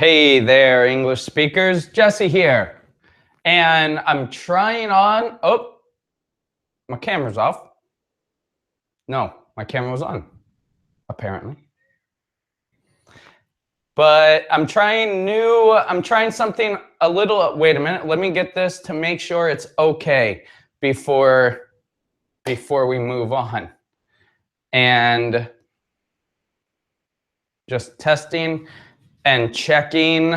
Hey there, English speakers. Jesse here. And I'm trying on. Oh, my camera's off. No, my camera was on, apparently. But I'm trying something a little. Wait a minute. Let me get this to make sure it's okay before we move on. And just testing and checking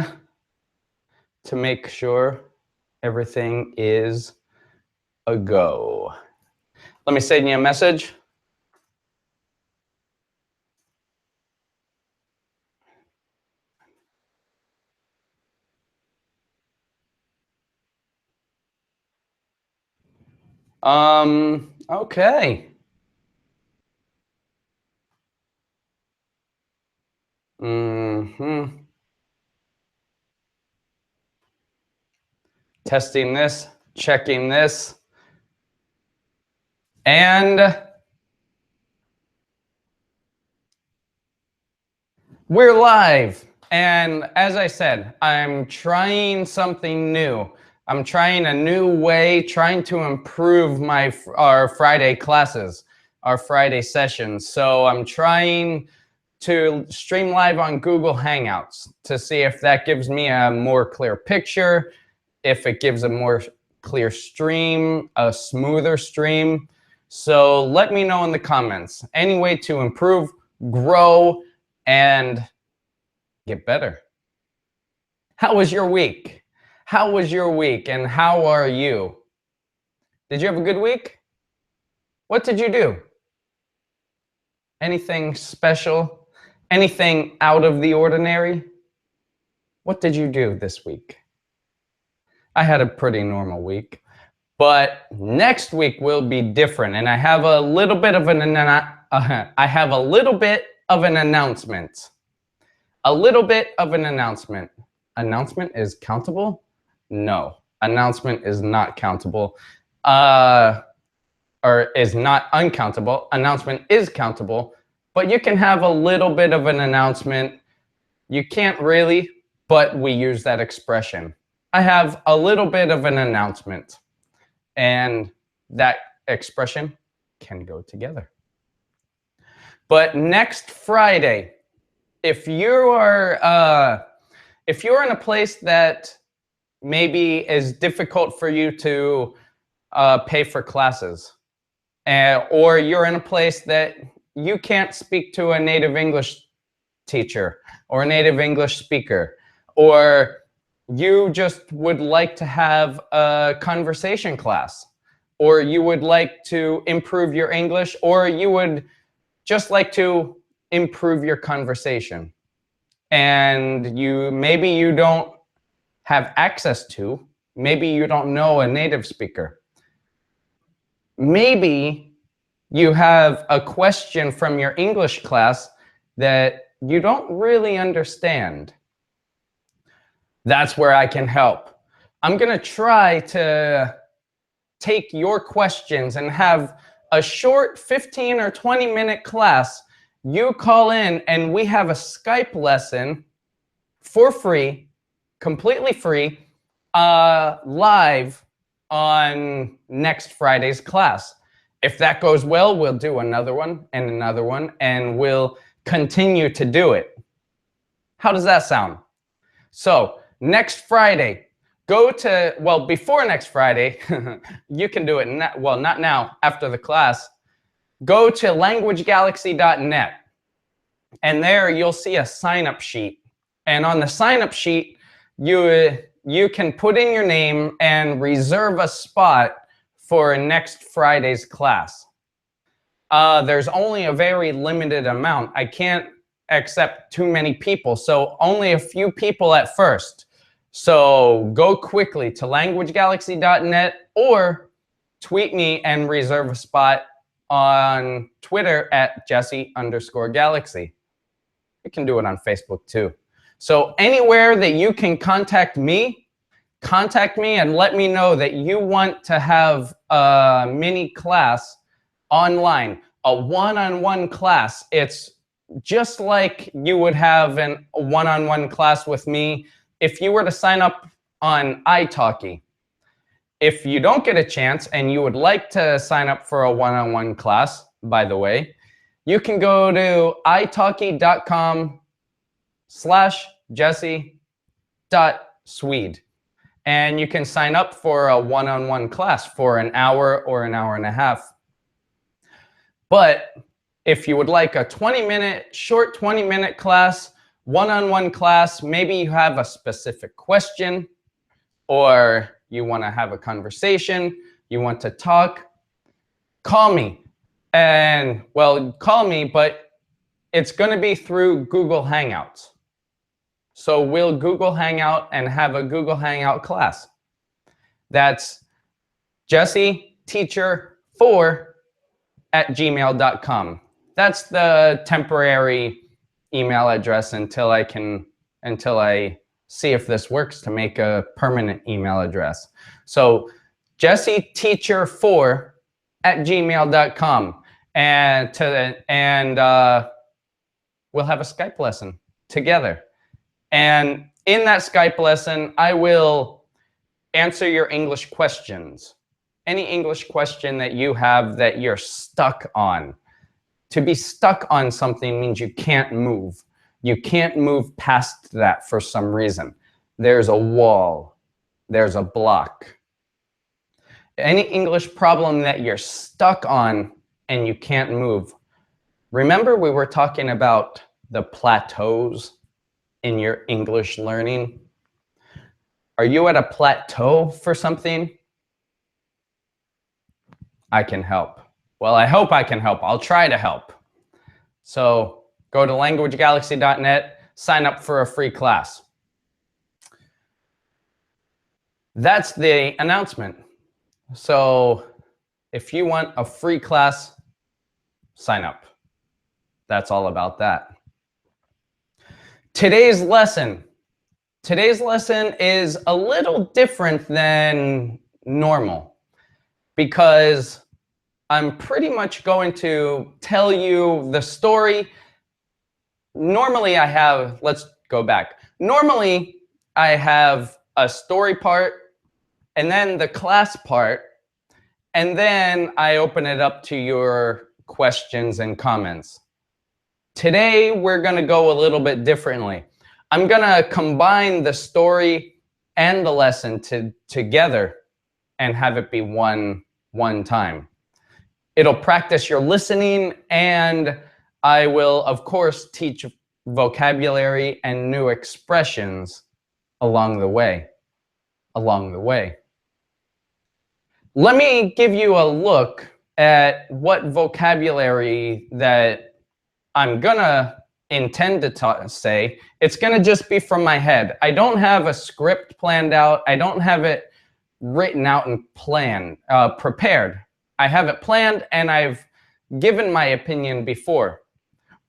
to make sure everything is a go. Let me send you a message. Okay. Testing this, checking this. And we're live. And as I said, I'm trying something new. I'm trying a new way, trying to improve our Friday classes, our Friday sessions. So I'm trying to stream live on Google Hangouts to see if that gives me a more clear picture, if it gives a more clear stream, a smoother stream. So let me know in the comments. Any way to improve, grow, and get better. How was your week? How was your week and how are you? Did you have a good week? What did you do? Anything special? Anything out of the ordinary? What did you do this week? I had a pretty normal week, but next week will be different, and I have a little bit of an announcement. A little bit of an announcement. Announcement is countable? No, announcement is not countable. Or is not uncountable. Announcement is countable, but you can have a little bit of an announcement. You can't really, but we use that expression. I have a little bit of an announcement, and that expression can go together. But next Friday, if you're in a place that maybe is difficult for you to pay for classes, or you're in a place that you can't speak to a native English teacher or a native English speaker, or you just would like to have a conversation class, or you would like to improve your English, or you would just like to improve your conversation, and maybe you don't have access to, maybe you don't know a native speaker. Maybe you have a question from your English class that you don't really understand. That's where I can help. I'm going to try to take your questions and have a short 15 or 20-minute class. You call in and we have a Skype lesson for free, completely free, live on next Friday's class. If that goes well, we'll do another one, and we'll continue to do it. How does that sound? So next Friday, before next Friday, you can do it, not now, after the class. Go to languagegalaxy.net, and there you'll see a sign-up sheet. And on the sign-up sheet, you can put in your name and reserve a spot for next Friday's class. There's only a very limited amount. I can't accept too many people, so only a few people at first. So go quickly to languagegalaxy.net or tweet me and reserve a spot on Twitter at Jesse_Galaxy. You can do it on Facebook too. So anywhere that you can contact me and let me know that you want to have a mini class online, a one-on-one class. It's just like you would have a one-on-one class with me if you were to sign up on italki. If you don't get a chance and you would like to sign up for a one-on-one class, by the way, you can go to italki.com/jesse.swede. And you can sign up for a one-on-one class for an hour or an hour and a half. But if you would like a 20-minute, short 20-minute class, one-on-one class, maybe you have a specific question, or you want to have a conversation, you want to talk, call me. And, well, call me, but it's going to be through Google Hangouts. So we'll Google Hangout and have a Google Hangout class. That's jesseteacher4@gmail.com. That's the temporary email address until I see if this works to make a permanent email address. So jesseteacher4@gmail.com, and we'll have a Skype lesson together. And in that Skype lesson, I will answer your English questions. Any English question that you have that you're stuck on. To be stuck on something means you can't move. You can't move past that for some reason. There's a wall. There's a block. Any English problem that you're stuck on and you can't move. Remember we were talking about the plateaus in your English learning? Are you at a plateau for something? I can help. Well, I hope I can help. I'll try to help. So go to languagegalaxy.net, sign up for a free class. That's the announcement. So if you want a free class, sign up. That's all about that. Today's lesson is a little different than normal because I'm pretty much going to tell you the story. Normally I have, let's go back. Normally I have a story part and then the class part, and then I open it up to your questions and comments. Today, we're going to go a little bit differently. I'm going to combine the story and the lesson together and have it be one time. It'll practice your listening, and I will, of course, teach vocabulary and new expressions along the way. Let me give you a look at what vocabulary that I'm gonna intend to say. It's gonna just be from my head. I don't have a script planned out. I don't have it written out and prepared. I have it planned and I've given my opinion before.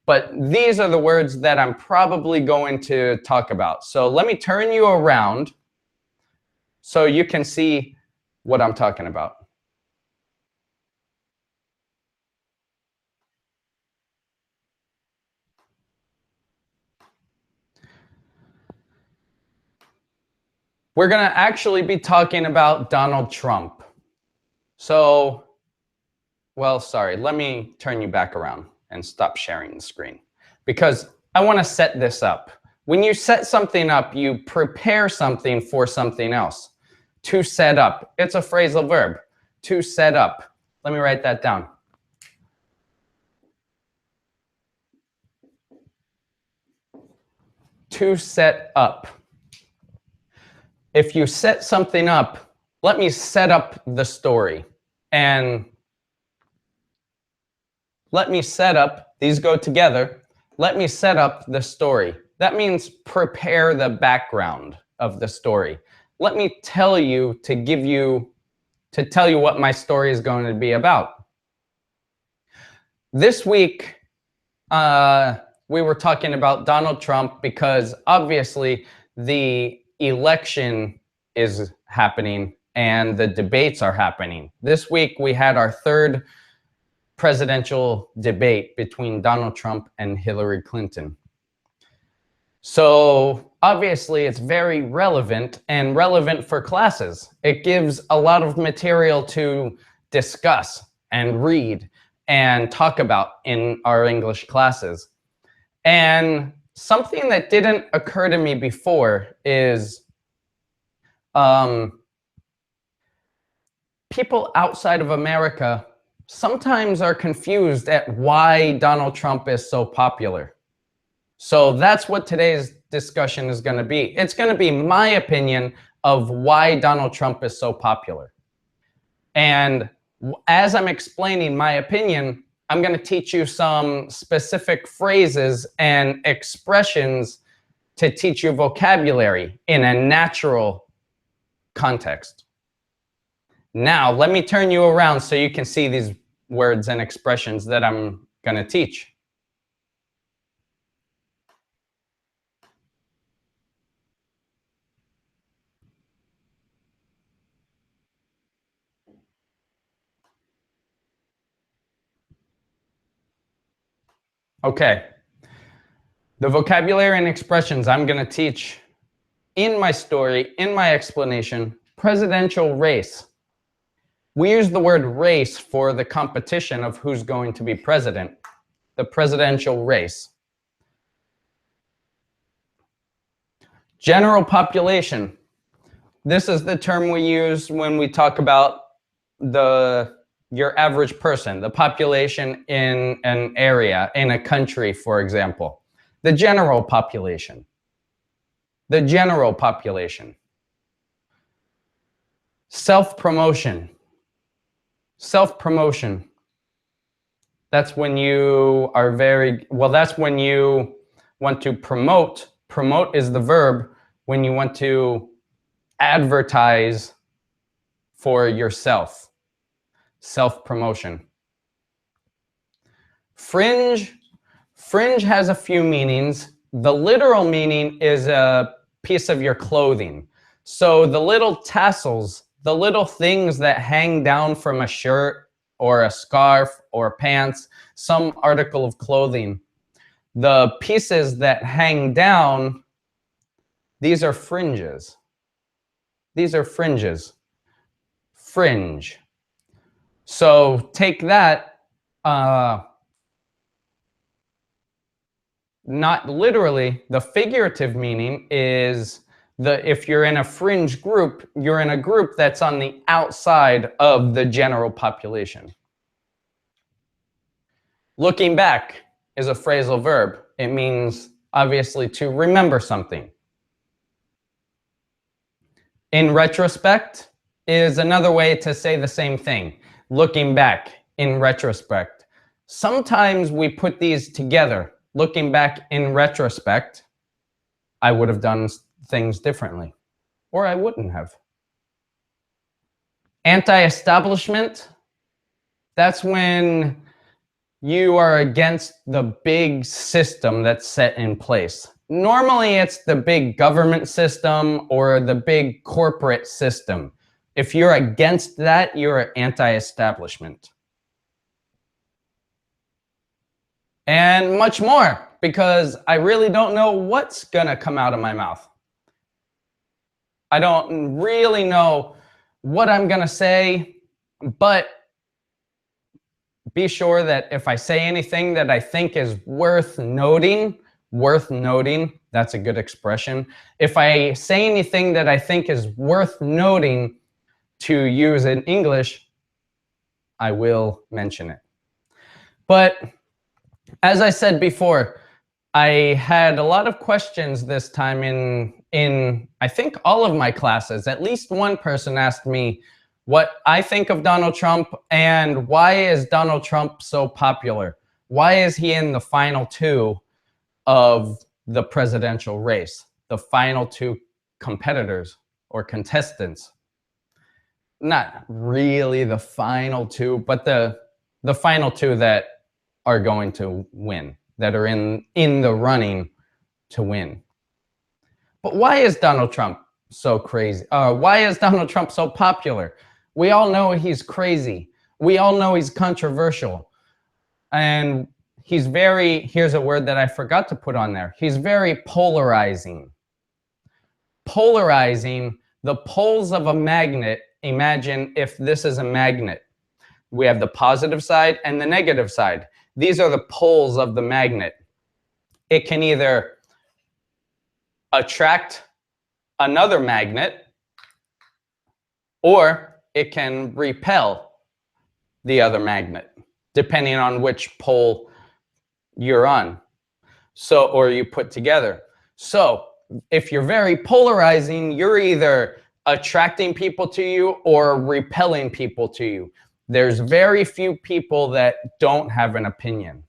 But these are the words that I'm probably going to talk about. So let me turn you around so you can see what I'm talking about. We're going to actually be talking about Donald Trump. So, well, sorry, let me turn you back around and stop sharing the screen because I want to set this up. When you set something up, you prepare something for something else. To set up, it's a phrasal verb. To set up. Let me write that down. To set up. If you set something up, let me set up the story. And let me set up, these go together, let me set up the story. That means prepare the background of the story. Let me tell you to tell you what my story is going to be about. This week, we were talking about Donald Trump because obviously the election is happening and the debates are happening. This week we had our third presidential debate between Donald Trump and Hillary Clinton. So obviously it's very relevant and relevant for classes. It gives a lot of material to discuss and read and talk about in our English classes. And something that didn't occur to me before is people outside of America sometimes are confused at why Donald Trump is so popular. So that's what today's discussion is going to be. It's going to be my opinion of why Donald Trump is so popular. And as I'm explaining my opinion, I'm going to teach you some specific phrases and expressions to teach you vocabulary in a natural context. Now, let me turn you around so you can see these words and expressions that I'm going to teach. Okay. The vocabulary and expressions I'm going to teach in my story, in my explanation, presidential race. We use the word race for the competition of who's going to be president, the presidential race. General population. This is the term we use when we talk about your average person, the population in an area, in a country, for example. The general population. The general population. Self-promotion. Self-promotion. That's when you are that's when you want to promote. Promote is the verb when you want to advertise for yourself. Self-promotion. Fringe. Fringe has a few meanings. The literal meaning is a piece of your clothing. So the little tassels, the little things that hang down from a shirt or a scarf or pants, some article of clothing, the pieces that hang down, these are fringes. These are fringes. Fringe. So take that, not literally, the figurative meaning is if you're in a fringe group, you're in a group that's on the outside of the general population. Looking back is a phrasal verb. It means, obviously, to remember something. In retrospect is another way to say the same thing. Looking back, in retrospect. Sometimes we put these together. Looking back in retrospect, I would have done things differently, or I wouldn't have. Anti-establishment, that's when you are against the big system that's set in place. Normally, it's the big government system or the big corporate system. If you're against that, you're anti-establishment. And much more, because I really don't know what's gonna come out of my mouth. I don't really know what I'm gonna say, but be sure that if I say anything that I think is worth noting, that's a good expression. If I say anything that I think is worth noting to use in English, I will mention it. But as I said before, I had a lot of questions this time in I think all of my classes. At least one person asked me what I think of Donald Trump and why is Donald Trump so popular? Why is he in the final two of the presidential race? The final two competitors or contestants. Not really the final two, but the final two that are going to win, that are in the running to win. But why is Donald Trump so crazy? Why is Donald Trump so popular? We all know he's crazy. We all know he's controversial. And here's a word that I forgot to put on there. He's very polarizing. Polarizing, the poles of a magnet. Imagine if this is a magnet. We have the positive side and the negative side. These are the poles of the magnet. It can either attract another magnet, or it can repel the other magnet, depending on which pole you're on, or you put together. So if you're very polarizing, you're either attracting people to you or repelling people to you. There's very few people that don't have an opinion.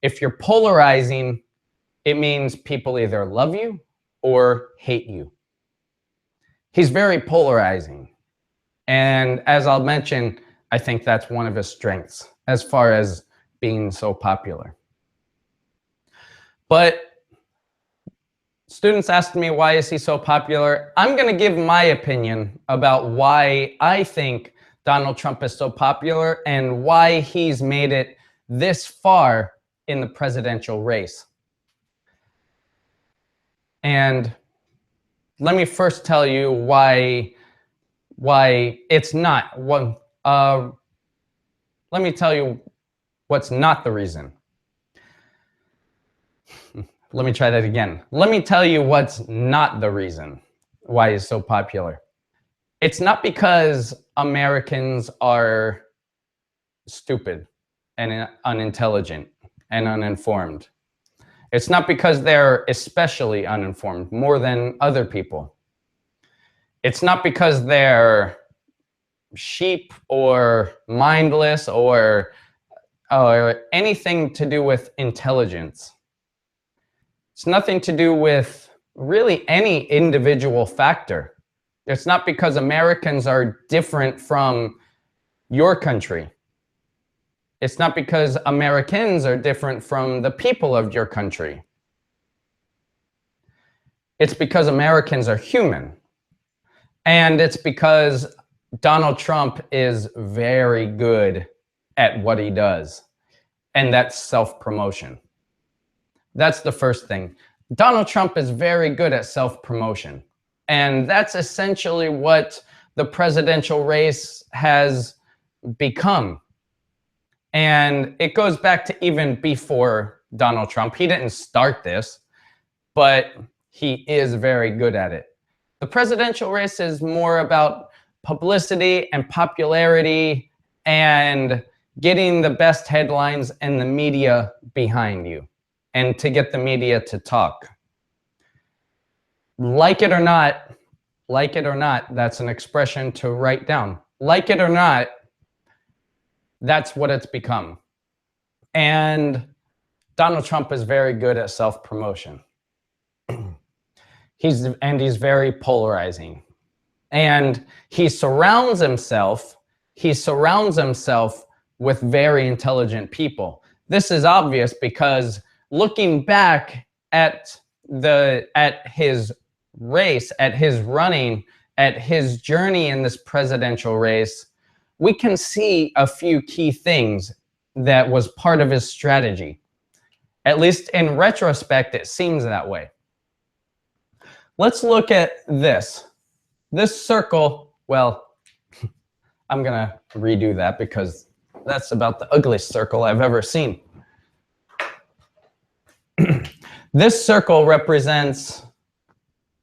If you're polarizing, it means people either love you or hate you. He's very polarizing. And as I'll mention, I think that's one of his strengths as far as being so popular. But students asked me, why is he so popular? I'm going to give my opinion about why I think Donald Trump is so popular and why he's made it this far in the presidential race. And let me first tell you why it's not one. Let me tell you what's not the reason. Let me try that again. Let me tell you what's not the reason why he's so popular. It's not because Americans are stupid and unintelligent and uninformed. It's not because they're especially uninformed, more than other people. It's not because they're sheep or mindless or anything to do with intelligence. It's nothing to do with really any individual factor. It's not because Americans are different from your country. It's not because Americans are different from the people of your country. It's because Americans are human. And it's because Donald Trump is very good at what he does. And that's self-promotion. That's the first thing. Donald Trump is very good at self-promotion. And that's essentially what the presidential race has become. And it goes back to even before Donald Trump. He didn't start this, but he is very good at it. The presidential race is more about publicity and popularity and getting the best headlines and the media behind you, and to get the media to talk. Like it or not, that's an expression to write down. Like it or not, that's what it's become. And Donald Trump is very good at self-promotion. He's very polarizing. And he surrounds himself with very intelligent people. This is obvious because looking back at his race, at his running, at his journey in this presidential race, we can see a few key things that was part of his strategy. At least in retrospect, it seems that way. Let's look at this. This circle, well, I'm gonna redo that because that's about the ugliest circle I've ever seen. This circle represents,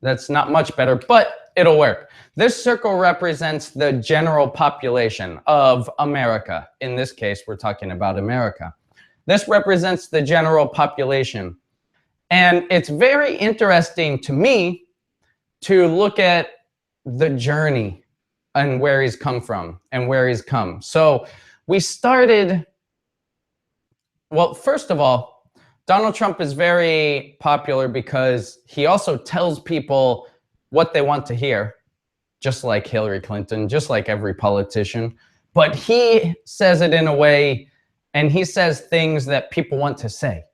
that's not much better, but it'll work. This circle represents the general population of America. In this case, we're talking about America. This represents the general population. And it's very interesting to me to look at the journey and where he's come from and where he's come. So we started, well, first of all, Donald Trump is very popular because he also tells people what they want to hear, just like Hillary Clinton, just like every politician. But he says it in a way, and he says things that people want to say,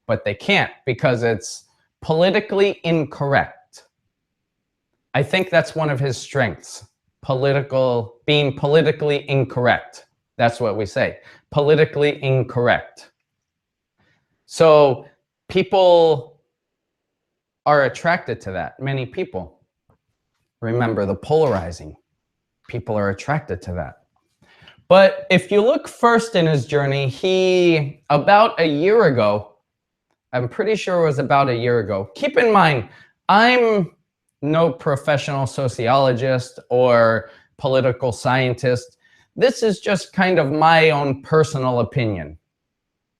but they can't because it's politically incorrect. I think that's one of his strengths, being politically incorrect. That's what we say. politically incorrect. So people are attracted to that. Many people. Remember the polarizing. People are attracted to that. But if you look first in his journey, he, about a year ago, I'm pretty sure it was about a year ago. Keep in mind, I'm no professional sociologist or political scientist. This is just kind of my own personal opinion.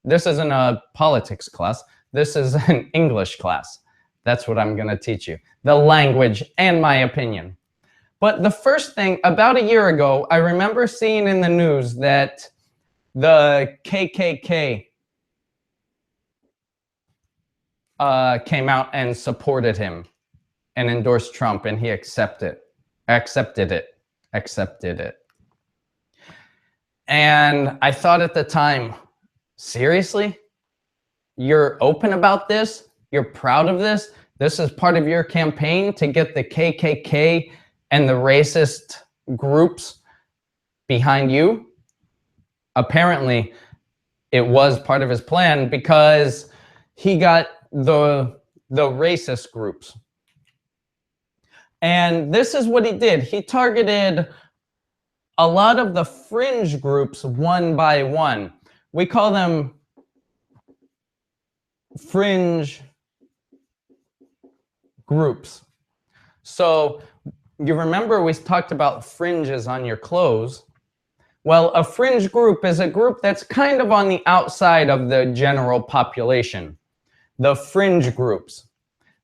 This isn't a politics class. This is an English class. That's what I'm going to teach you. The language and my opinion. But the first thing, about a year ago, I remember seeing in the news that the KKK came out and supported him and endorsed Trump, and he accepted it. And I thought at the time, seriously? You're open about this? You're proud of this? This is part of your campaign to get the KKK and the racist groups behind you? Apparently, it was part of his plan because he got the racist groups. And this is what he did. He targeted a lot of the fringe groups one by one. We call them fringe groups. So you remember we talked about fringes on your clothes. Well, a fringe group is a group that's kind of on the outside of the general population. The fringe groups.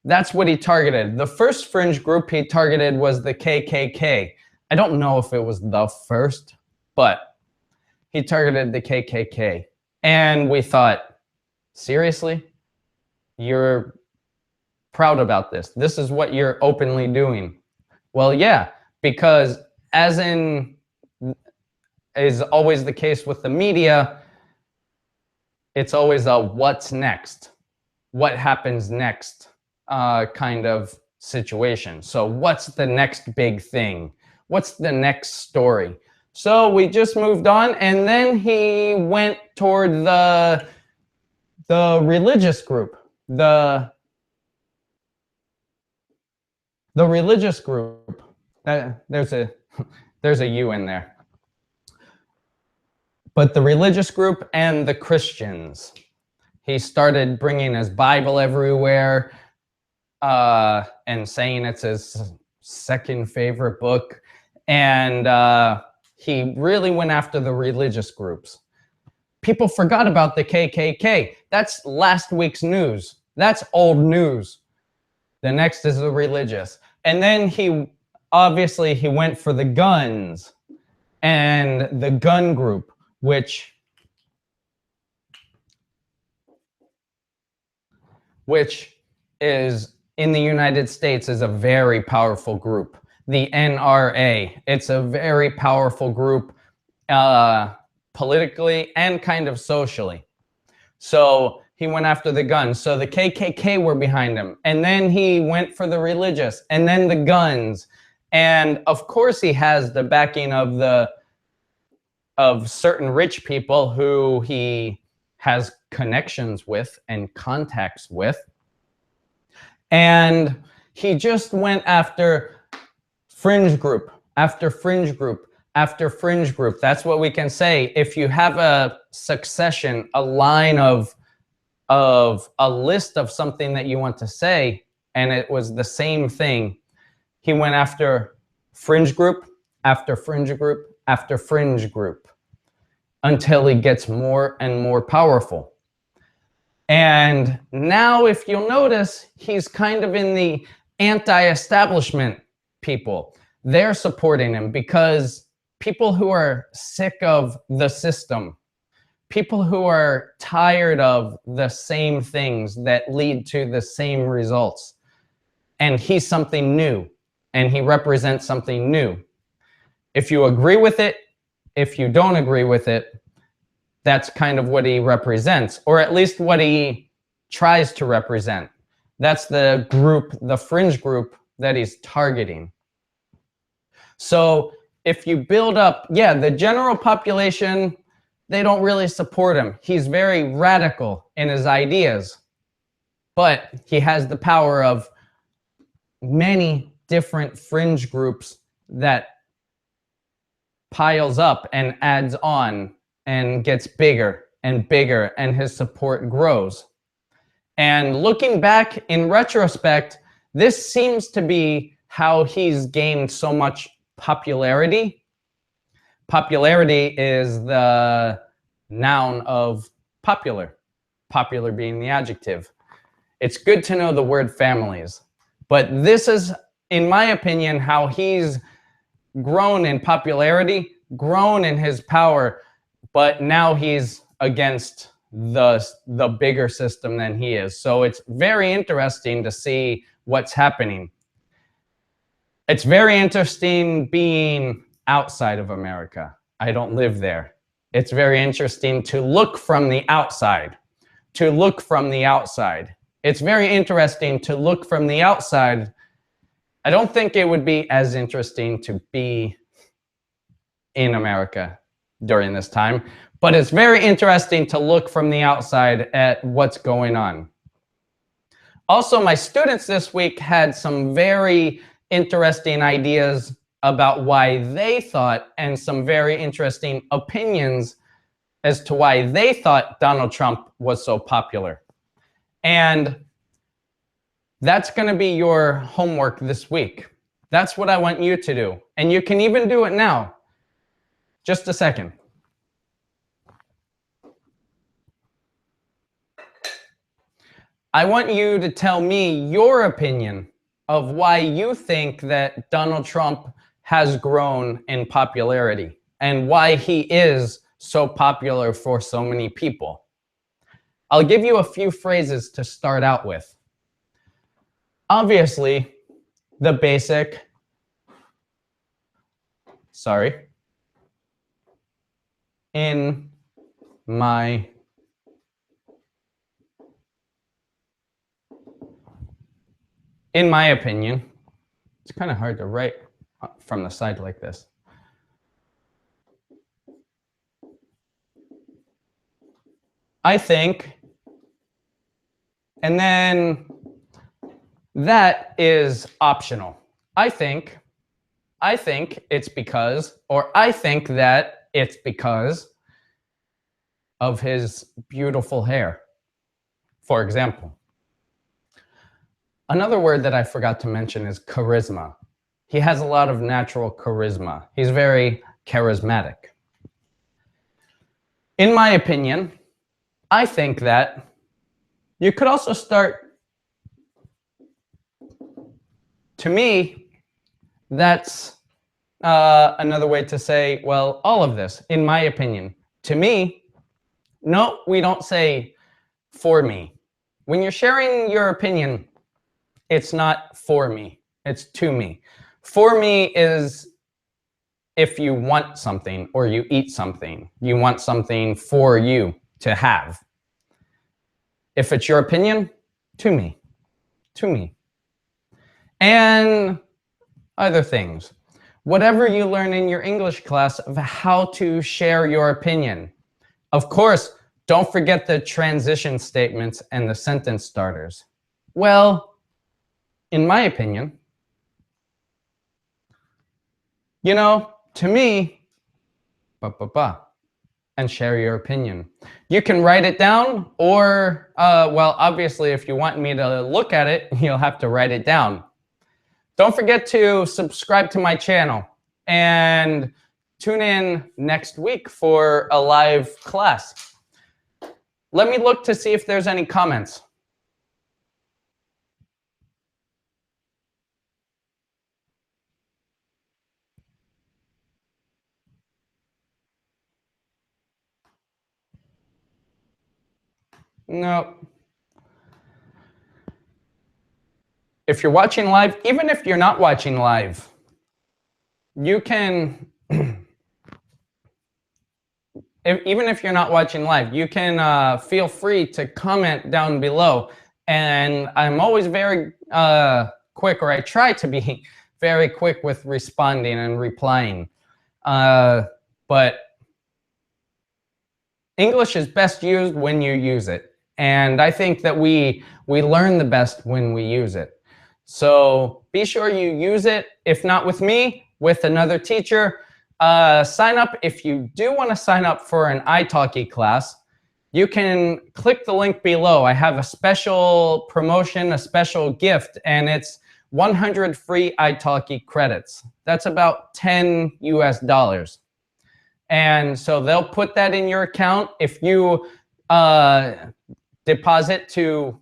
That's what he targeted. The first fringe group he targeted was the KKK. I don't know if it was the first, but he targeted the KKK. And we thought, seriously? You're proud about this? This is what you're openly doing? Well, yeah, because as in is always the case with the media, it's always a what's next? What happens next kind of situation. So what's the next big thing? What's the next story? So we just moved on, and then he went toward the religious group, the religious group. There's a U in there. But the religious group and the Christians. He started bringing his Bible everywhere and saying it's his second favorite book. And he really went after the religious groups. People forgot about the KKK. That's last week's news. That's old news. The next is the religious. And then he went for the guns and the gun group, which is in the United States is a very powerful group. The NRA, it's a very powerful group politically and kind of socially. So he went after the guns. So the KKK were behind him. And then he went for the religious and then the guns. And of course he has the backing of certain rich people who he has connections with and contacts with. And he just went after fringe group after fringe group after fringe group. That's what we can say. If you have a succession, a line of a list of something that you want to say, and it was the same thing, he went after fringe group after fringe group after fringe group until he gets more and more powerful. And now, if you'll notice, he's kind of in the anti-establishment people. They're supporting him because people who are sick of the system, people who are tired of the same things that lead to the same results. And he's something new, and he represents something new. If you agree with it, if you don't agree with it, that's kind of what he represents, or at least what he tries to represent. That's the group, the fringe group that he's targeting. So if you build up, yeah, the general population, they don't really support him. He's very radical in his ideas, but he has the power of many different fringe groups that piles up and adds on and gets bigger and bigger, and his support grows. And looking back in retrospect, this seems to be how he's gained so much popularity. Popularity is the noun of popular, popular being the adjective. It's good to know the word families, but this is, in my opinion, how he's grown in popularity, grown in his power, but now he's against the bigger system than he is. So it's very interesting to see what's happening. It's very interesting being outside of America. I don't live there. It's very interesting to look from the outside, to look from the outside. It's very interesting to look from the outside. I don't think it would be as interesting to be in America during this time, but it's very interesting to look from the outside at what's going on. Also, my students this week had some very interesting ideas about why they thought, and some very interesting opinions as to why they thought Donald Trump was so popular. And that's going to be your homework this week. That's what I want you to do. And you can even do it now. Just a second. I want you to tell me your opinion of why you think that Donald Trump has grown in popularity and why he is so popular for so many people. I'll give you a few phrases to start out with. Obviously, the basic, in my opinion, it's kind of hard to write from the side like this. I think, and then that is optional. I think it's because, or I think that it's because of his beautiful hair, for example. Another word that I forgot to mention is charisma. He has a lot of natural charisma. He's very charismatic. In my opinion, I think that you could also start, to me, that's another way to say, well, all of this, in my opinion. To me, no, we don't say for me. When you're sharing your opinion, it's not for me, it's to me. For me is if you want something or you eat something, you want something for you to have. If it's your opinion, to me, to me. And other things. Whatever you learn in your English class of how to share your opinion. Of course, don't forget the transition statements and the sentence starters. Well, in my opinion, you know, to me, and share your opinion. You can write it down, or, well, obviously, if you want me to look at it, you'll have to write it down. Don't forget to subscribe to my channel and tune in next week for a live class. Let me look to see if there's any comments. No. If you're watching live, even if you're not watching live, you can, even if you're not watching live, you can feel free to comment down below. And I'm always very quick, or I try to be very quick with responding and replying. But English is best used when you use it. And I think that we learn the best when we use it. So be sure you use it. If not with me, with another teacher. Sign up if you do want to sign up for an italki class. You can click the link below. I have a special promotion, a special gift, and it's 100 free italki credits. That's about $10 US. And so they'll put that in your account. If you deposit to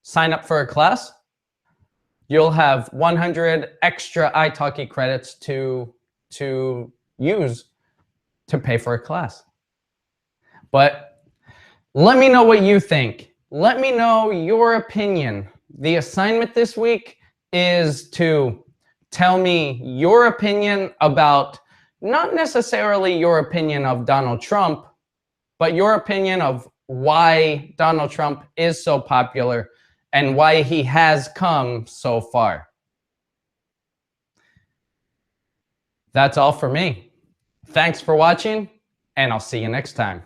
sign up for a class, you'll have 100 extra italki credits to use to pay for a class. But let me know what you think. Let me know your opinion. The assignment this week is to tell me your opinion about, not necessarily your opinion of Donald Trump, but your opinion of why Donald Trump is so popular and why he has come so far. That's all for me. Thanks for watching, and I'll see you next time.